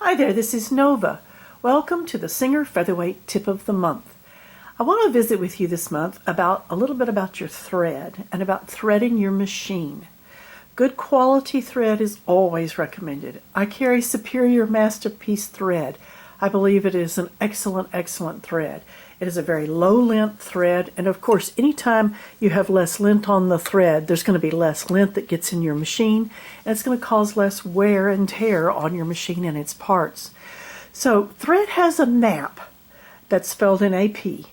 Hi there, this is Nova. Welcome to the Singer Featherweight Tip of the Month. I want to visit with you this month about a little bit about your thread and about threading your machine. Good quality thread is always recommended. I carry Superior Masterpiece thread. I believe it is an excellent thread. It is a very low length thread, and of course anytime you have less length on the thread, there's going to be less length that gets in your machine, and it's going to cause less wear and tear on your machine and its parts. So thread has a nap that's spelled N-A-P.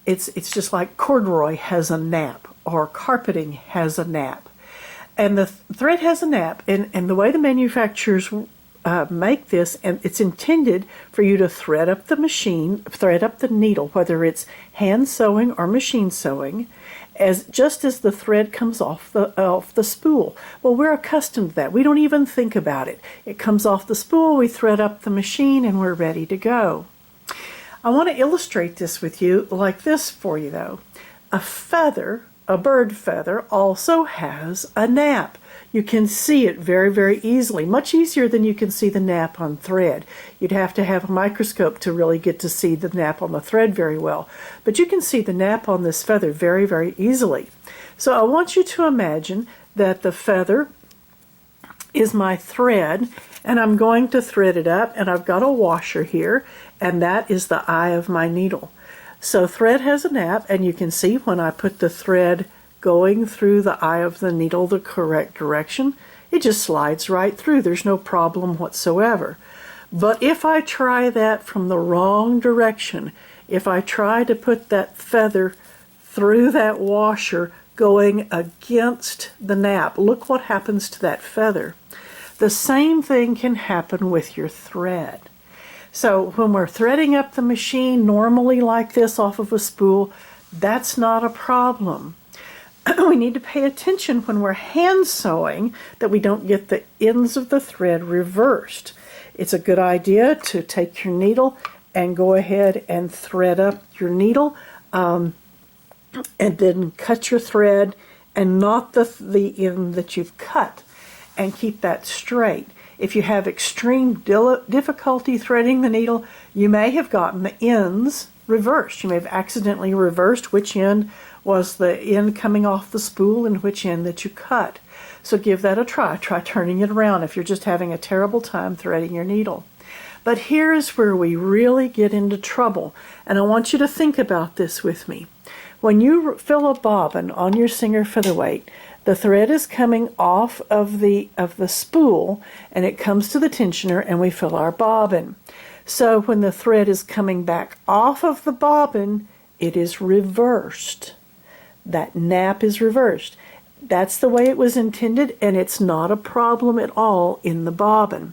It's just like corduroy has a nap or carpeting has a nap. And the thread has a nap, and the way the manufacturers make this, and it's intended for you to thread up the machine, thread up the needle, whether it's hand sewing or machine sewing, just as the thread comes off the spool. Well, we're accustomed to that. We don't even think about it. It comes off the spool, we thread up the machine, and we're ready to go. I want to illustrate this with you like this for you, though. A feather, a bird feather, also has a nap. You can see it very easily, much easier than you can see the nap on thread. You'd have to have a microscope to really get to see the nap on the thread very well. But you can see the nap on this feather very easily. So I want you to imagine that the feather is my thread, and I'm going to thread it up, and I've got a washer here, and that is the eye of my needle. So thread has a nap, and you can see when I put the thread going through the eye of the needle the correct direction, it just slides right through. There's no problem whatsoever. But if I try that from the wrong direction, if I try to put that feather through that washer going against the nap, look what happens to that feather. The same thing can happen with your thread. So when we're threading up the machine normally like this off of a spool, that's not a problem. We need to pay attention when we're hand sewing that we don't get the ends of the thread reversed. It's a good idea to take your needle and go ahead and thread up your needle and then cut your thread and not the end that you've cut, and keep that straight. If you have extreme difficulty threading the needle, you may have gotten the ends reversed. You may have accidentally reversed which end was the end coming off the spool and which end that you cut. So give that a try. Try turning it around if you're just having a terrible time threading your needle. But here's where we really get into trouble, and I want you to think about this with me. When you fill a bobbin on your Singer Featherweight, the thread is coming off of the spool, and it comes to the tensioner, and we fill our bobbin. So when the thread is coming back off of the bobbin, it is reversed. That nap is reversed. That's the way it was intended, and it's not a problem at all in the bobbin.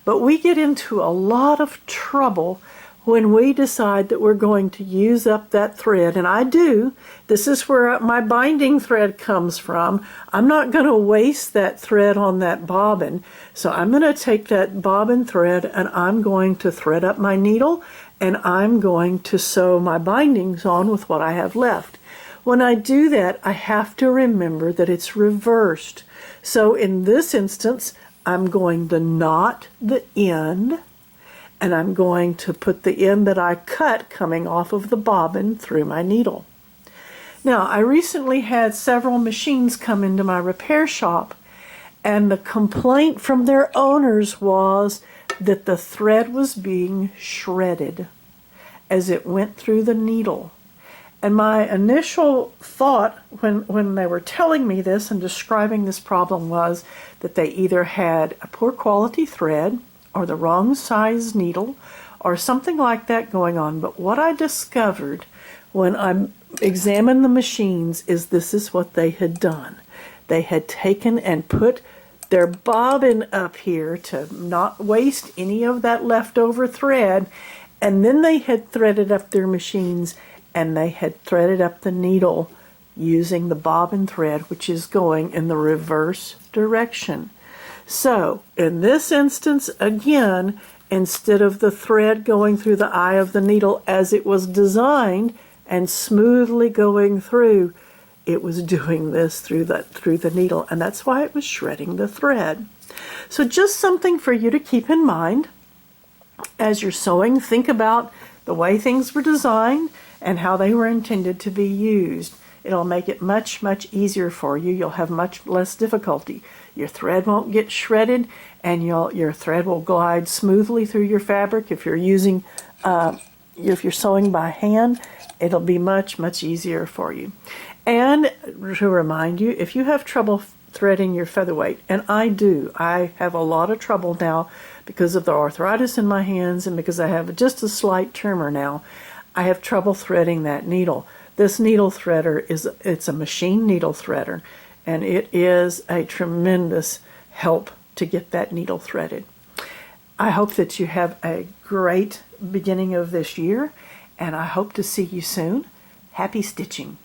But we get into a lot of trouble when we decide that we're going to use up that thread, and I do. This is where my binding thread comes from. I'm not going to waste that thread on that bobbin, so I'm going to take that bobbin thread and I'm going to thread up my needle, and I'm going to sew my bindings on with what I have left. When I do that, I have to remember that it's reversed. So in this instance, I'm going to knot the end, and I'm going to put the end that I cut coming off of the bobbin through my needle. Now, I recently had several machines come into my repair shop, and the complaint from their owners was that the thread was being shredded as it went through the needle. And my initial thought when they were telling me this and describing this problem was that they either had a poor quality thread or the wrong size needle or something like that going on. But what I discovered when I examined the machines is this is what they had done. They had taken and put their bobbin up here to not waste any of that leftover thread, and then they had threaded up their machines, and they had threaded up the needle using the bobbin thread, which is going in the reverse direction. So in this instance, again, instead of the thread going through the eye of the needle as it was designed and smoothly going through, it was doing this through the needle, and that's why it was shredding the thread. So just something for you to keep in mind. As you're sewing, think about the way things were designed and how they were intended to be used. It'll make it much, much easier for you. You'll have much less difficulty. Your thread won't get shredded, and your thread will glide smoothly through your fabric. If you're sewing by hand, it'll be much, much easier for you. And to remind you, if you have trouble threading your featherweight, and I do, I have a lot of trouble now because of the arthritis in my hands and because I have just a slight tremor now. I have trouble threading that needle. This needle threader it's a machine needle threader, and it is a tremendous help to get that needle threaded. I hope that you have a great beginning of this year, and I hope to see you soon. Happy stitching.